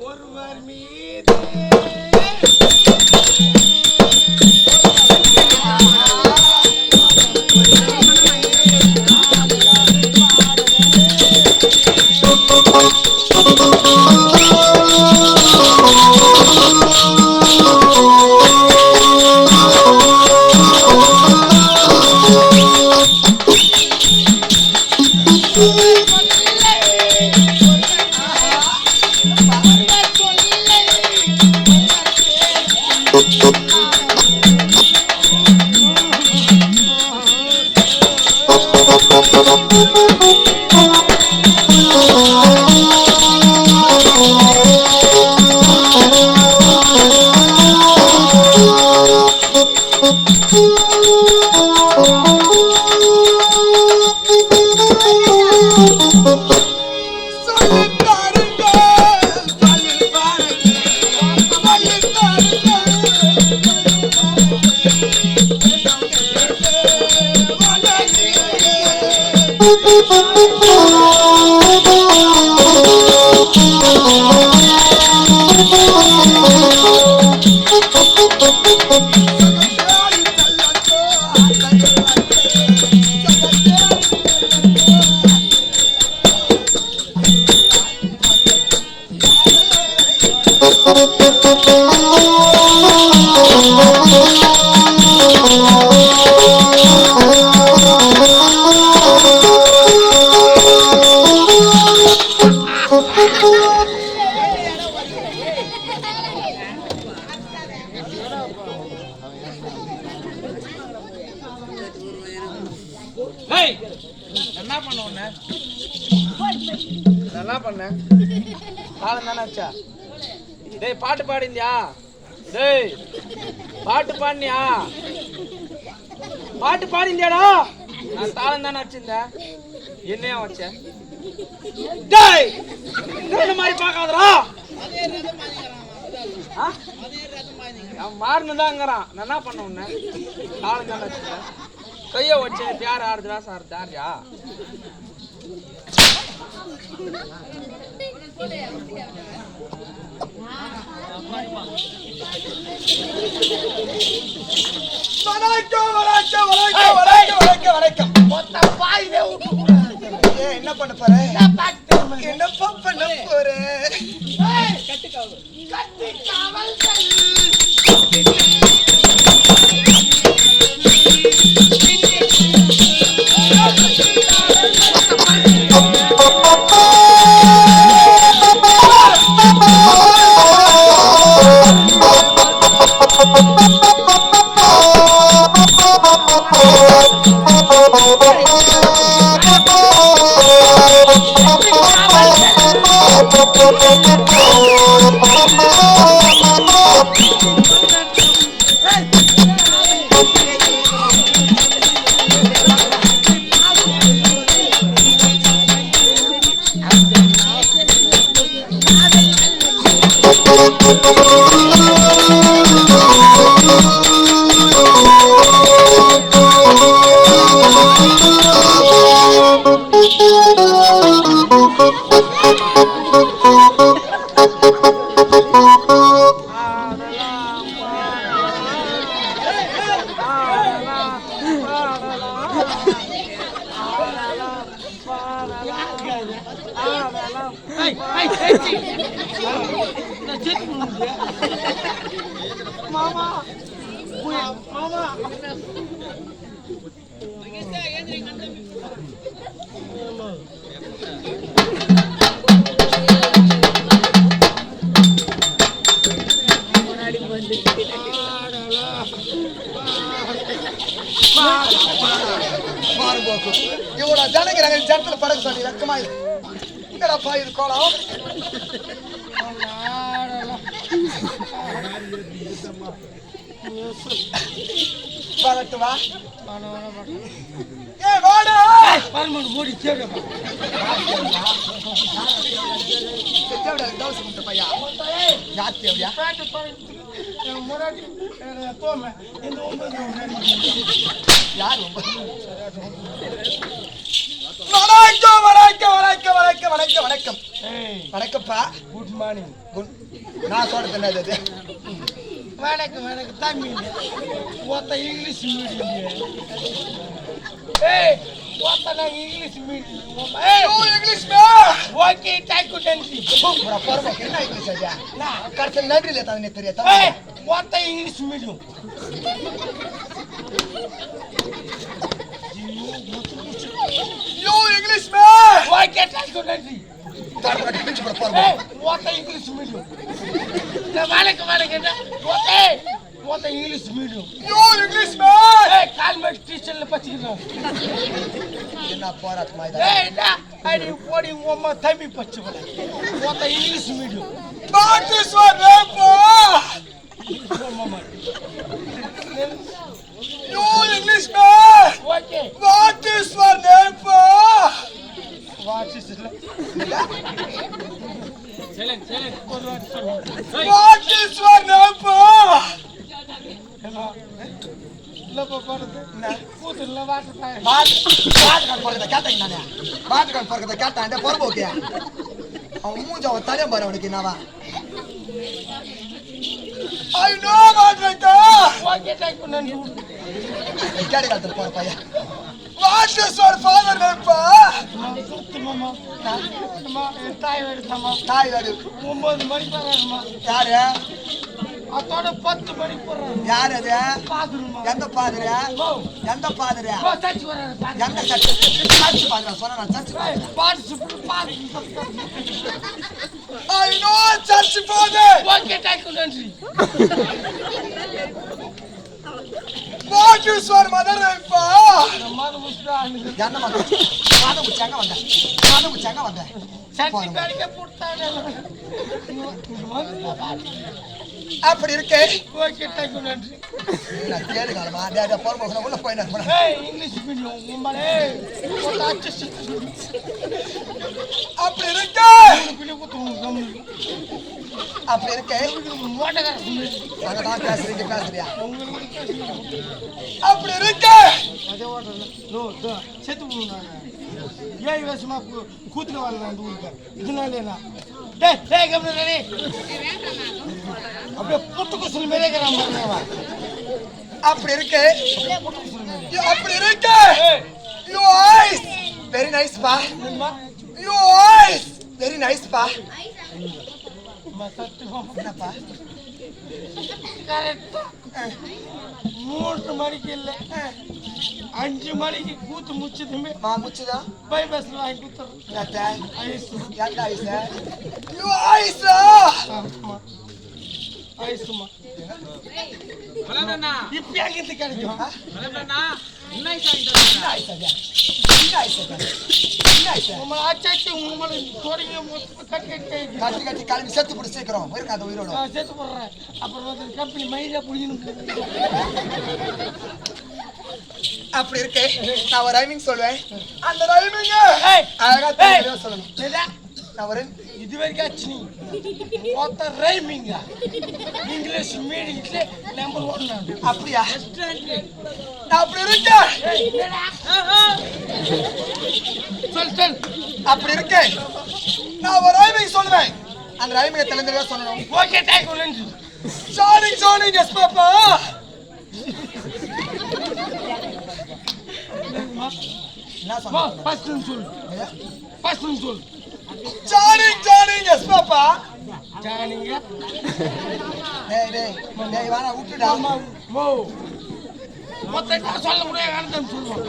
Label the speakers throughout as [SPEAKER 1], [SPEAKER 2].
[SPEAKER 1] ஒருவர் மீது நல்லா பண்ண காலம் தானே ஆச்சா? டேய் பாட்டு பாடிந்தியா? டேய் பாட்டு பாடினியா? பாட்டு பாடிந்தியாடா? நான் தாளம் தானே வச்சிருந்தேன். என்னையா வச்சேன்? டேய் இந்த மாதிரி பார்க்காதடா. அவன் மாறினதாங்கிறான். நான் என்ன பண்ண உன்ன? தாளம் தானே வச்சிருந்தேன். கையை வச்சேன். யார் ஆடுதுடா சார்? தாரியா?
[SPEAKER 2] என்ன பண்ண போற? என்ன பண்ண போற?
[SPEAKER 1] மாமா மாமா
[SPEAKER 2] இவ்வளவு ஜனங்கிறாங்க ஜனத்துல படகு சொல்லி ரக்கமா என்னடாப்பா இது கோலம் வரட்டு வா ஏ வாடா
[SPEAKER 1] பர்மன் ஓடி கேடுப்பா
[SPEAKER 2] செட்டோட தோசை முட்ட பையா யாத்தி அப்படியா
[SPEAKER 1] முன்னாடி தோமே இந்த
[SPEAKER 2] யார் வணக்கம் வணக்கம் வணக்கம் வணக்கம் வணக்கம் வணக்கம் வணக்கம்ப்பா
[SPEAKER 1] குட் மார்னிங்
[SPEAKER 2] நான் சொல்றது என்னது அது
[SPEAKER 1] வணக்கம் வணக்கம் தமிழ் ஒத்த இங்கிலீஷ் மீடியம் ஏய் ஒத்த நான் இங்கிலீஷ் மீடியம் ஏய்
[SPEAKER 2] இங்கிலீஷ் மே
[SPEAKER 1] ஓகே தேங்க் யூ டென்சி
[SPEAKER 2] பூரா பரமா என்ன இங்கிலீஷ் ஐயா நான் கரெக்ட் நன்றில தானே தெரியும்
[SPEAKER 1] ஏய் ஒத்த இங்கிலீஷ் மீடியம்
[SPEAKER 2] யூ இங்கிலீஷ் மே
[SPEAKER 1] ஓகே தேங்க் யூ டென்சி
[SPEAKER 2] தாரடி பிச்சு போற பரமா
[SPEAKER 1] ஒத்த இங்கிலீஷ் மீடியம் நான் வணக்கம் வணக்கம் ஒத்த இங்கிலீஷ் மீடியம்
[SPEAKER 2] யூ இங்கிலீஷ் மே
[SPEAKER 1] ஏய் கால்மெட் ஸ்டேஷன்ல பச்சிக்கிறோம்
[SPEAKER 2] என்ன போராட்டமா இது
[SPEAKER 1] ஏய் அடி போடி உம்மா தம்பி பச்சவல ஒத்த English medium
[SPEAKER 2] what is your name
[SPEAKER 1] மாமா
[SPEAKER 2] யூ இங்கிலீஷ் மே
[SPEAKER 1] okay
[SPEAKER 2] what is your name
[SPEAKER 1] what is it silent ஒரு வாட் சொல்லு
[SPEAKER 2] வாட் இஸ் யுவர் நேம்
[SPEAKER 1] இல்லப்பா பாருது கூத்துல வாட்டர் பாய்
[SPEAKER 2] பாட்டுக்கான் போறத கேட்டாங்க நானே பாட்டுக்கான் போறத கேட்டான் பொறுப்போக்கே அவன் மூஞ்ச அவன் தலையம் பாரு அவனுக்கு என்னவா ஐ நோ பாட்டுக்கா
[SPEAKER 1] ஓகே தேங்க் யூ நன்றி
[SPEAKER 2] கேடு காலத்துல போற பையன் what is your father name
[SPEAKER 1] சுத்து மாமா அம்மா தாய் எடுத்தம்மா
[SPEAKER 2] தாய் வாடு
[SPEAKER 1] 9 மணி போறாருமா
[SPEAKER 2] யாரு
[SPEAKER 1] அதோட 10 மணி போறாரு
[SPEAKER 2] யார் அது
[SPEAKER 1] பாத்ரூம்
[SPEAKER 2] எந்த பாதரு எந்த பாதரு
[SPEAKER 1] சர்ச் வராரு
[SPEAKER 2] எந்த சர்ச் பாதரா சொன்னா நான் சர்ச் பாதரா
[SPEAKER 1] பாத்து
[SPEAKER 2] I know church father
[SPEAKER 1] okay thank you நன்றி
[SPEAKER 2] what is your mother name
[SPEAKER 1] மாத முஸ்தா
[SPEAKER 2] என்ன மதர் மாத முச்சாங்க வந்த
[SPEAKER 1] சர்ச் காரிக்க போட்டானே
[SPEAKER 2] அப்படி இருக்கு
[SPEAKER 1] ஓகே தேங்க் யூ நன்றி
[SPEAKER 2] நான் கேடு காலமா டேடா போற உள்ள போய் நான்
[SPEAKER 1] ஏய் இங்கிலீஷ் மீடியம் உம்மாலே போட்டா அச்சசி
[SPEAKER 2] அப்படி இருக்கு
[SPEAKER 1] பிள்ளை குத்துங்க
[SPEAKER 2] அப்படி இருக்கு
[SPEAKER 1] மோட்டகார
[SPEAKER 2] அங்க தான் பேசுறியா
[SPEAKER 1] உங்களுக்கு
[SPEAKER 2] அப்படி இருக்கு
[SPEAKER 1] அதே ஓட்டல நோ செத்து போனாங்க 7 வருஷமா கூத்துல வரல அந்த ஊருக்கு இதனாலேனா டேய் கம்னு ரெடி அப்படியே புட்டுக்கு சொல்லி மேலேக்கறான் பாருங்க
[SPEAKER 2] அப்படி இருக்கு அப்படி இருக்கு யூ ஐஸ் வெரி நைஸ் பா யூ ஐஸ் வெரி நைஸ் பா
[SPEAKER 1] மசத்து
[SPEAKER 2] என்னப்பா
[SPEAKER 1] கரெக்டா 3 மணிக்கு இல்ல 5 மணிக்கு கூத்து முச்சதுமே
[SPEAKER 2] முச்சுதா
[SPEAKER 1] பை பஸ்ல வாங்கி குத்துறோம்
[SPEAKER 2] என்னத்த
[SPEAKER 1] ஐஸ்
[SPEAKER 2] எந்த ஐஸ் யூ ஐஸ்
[SPEAKER 1] ஆமா ஐஸ்மா இப்ப அங்கிருந்து கிடைக்கும் உங்களை ஆச்சாச்சு உங்களை தொடங்கி
[SPEAKER 2] கட்டி கட்டி கிளம்பி செத்து போட்டு சீக்கிரம் இருக்காது உயிரோட
[SPEAKER 1] சேர்த்து போடுறேன் அப்புறம் வந்து கம்பெனி மைண்டா புடிக்கணும்
[SPEAKER 2] அப்படி இருக்கு நான் ஒரு ரைமிங் சொல்லுவேன் அந்த ரைமிங் அழகா தெளிவா சொல்லணும் நான் ஒரு
[SPEAKER 1] இது வரைக்கும் ஆச்சு நீ மொத்த ரைமிங்கா இங்கிலீஷ் மீடியம்ல நம்பர் 1
[SPEAKER 2] அப்படியா நான் அப்படி இருக்கேன்
[SPEAKER 1] சொல்
[SPEAKER 2] அப்படி இருக்கேன் நான் ஒரு ரைமிங் சொல்லுவேன் அந்த ரைமிங்கை தெளிவா சொல்லணும்
[SPEAKER 1] ஓகே தேங்க் யூ நன்றி
[SPEAKER 2] ஜானி எஸ் பாப்பா என்ன சொன்னேன்
[SPEAKER 1] ஃபர்ஸ்ட் சொல்லு ஃபர்ஸ்ட் சொல்லு
[SPEAKER 2] டார்லிங் எஸ் பாப்பா
[SPEAKER 1] ஜானிங்க
[SPEAKER 2] டேய் வாடா விட்டுடா
[SPEAKER 1] மோ மொத்தமா சொல்ல முடியாது அர்த்தம் சொல்லுவோம்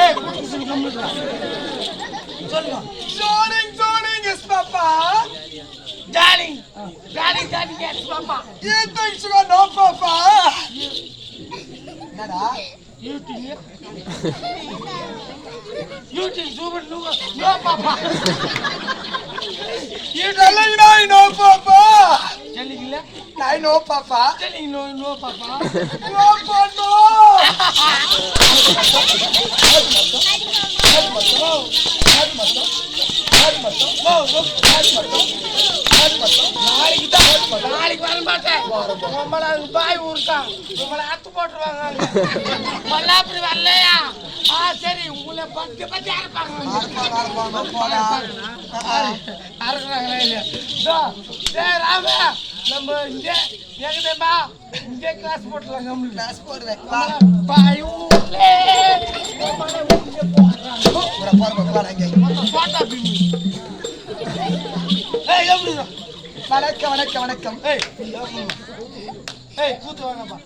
[SPEAKER 1] ஏய் குடிச்சு கம்மிடா சொல்லுங்க
[SPEAKER 2] darling yes papa
[SPEAKER 1] darling yes papa
[SPEAKER 2] You think you got no papa? என்னடா
[SPEAKER 1] eating super no papa
[SPEAKER 2] Telling no papa.
[SPEAKER 1] சொல்லிக்கல
[SPEAKER 2] No papa.
[SPEAKER 1] telling no papa
[SPEAKER 2] No papa.
[SPEAKER 1] நாளைக்கு வர மாட்டேன் உங்களை பாய் ஊருக்கான் உங்களை அத்து போட்டுருவாங்க அப்படி வரலையா சரி உங்களை பத்தி பத்தி அறுக்கிறாங்களா இல்லையா ராம நம்ம இங்கே எங்கதேம்பா இங்கே கிளாஸ் போட்டுருவாங்க நம்மளுக்கு
[SPEAKER 2] Class போடுவேன்.
[SPEAKER 1] பாய் ஊர்லே போட்டா பின்னி ஏய் எப்படி
[SPEAKER 2] வணக்கம்.
[SPEAKER 1] ஏய் கூத்து வாங்கப்பா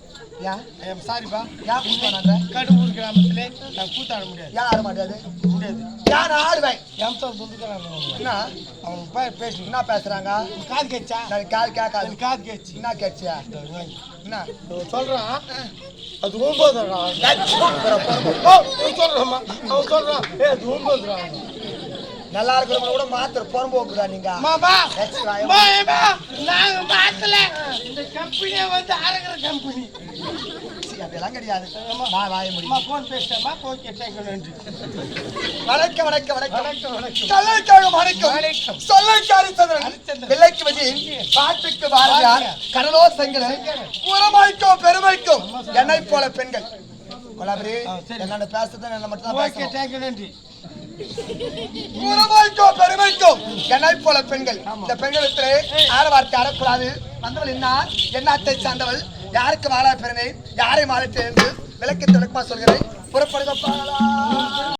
[SPEAKER 2] யா
[SPEAKER 1] ஐம் சாரிப்பா
[SPEAKER 2] யா கூத்தானே
[SPEAKER 1] கடுவூர் கிராமத்திலே நான் கூத்தாட முடியாது
[SPEAKER 2] யா ஆட மாட்டாது
[SPEAKER 1] முடியாது
[SPEAKER 2] யா நான் ஆடுவேன்
[SPEAKER 1] எம் தான் சொல்லிக்கிறாங்க
[SPEAKER 2] என்ன
[SPEAKER 1] அவன் பேசு
[SPEAKER 2] என்ன பேசுறாங்க
[SPEAKER 1] காது கேச்சா
[SPEAKER 2] நான் கால் கேட்காது
[SPEAKER 1] எனக்கு காது கேச்சு
[SPEAKER 2] என்ன கேட்சியா என்ன
[SPEAKER 1] சொல்றான் அது 9 சொல்றான் அவன் சொல்றான் அது 9
[SPEAKER 2] நல்லா இருக்கிறவங்க கூட மாத்திர புறம்போக்குறா நீங்க
[SPEAKER 1] மாமா
[SPEAKER 2] That's right.
[SPEAKER 1] நாங்க மாத்தல இந்த கம்பெனியே வந்து அரைக்கிற கம்பெனி
[SPEAKER 2] அப்படியெல்லாம் கிடையாது வாய முடியும்
[SPEAKER 1] போன் பேசுறேம்மா ஓகே தேங்க்யூ நன்றி
[SPEAKER 2] வணக்கம் சொல்லைக்காக வணக்கம் சொல்லைக்காரி சந்திரன் விலைக்கு வஜி பாட்டுக்கு பாரதியார் கடலோ செங்கல் உரமாய்க்கும் பெருமைக்கும் என்னை போல பெண்கள் கொலாபரி என்னோட பேசுறது என்ன மட்டும் தான்
[SPEAKER 1] ஓகே தேங்க்யூ நன்றி
[SPEAKER 2] உரமாய்க்கும் பெருமைக்கும் என்னை போல பெண்கள் இந்த பெண்களுக்கு ஆற வார்த்தை ஆடக்கூடாது வந்தவள் என்ன அத்தை சார்ந்தவள் யாருக்கு மாலா பிறந்தேன் யாரை மாலை தேர்ந்து விளக்கத்தை விளக்கமா சொல்கிறேன் புறப்படுக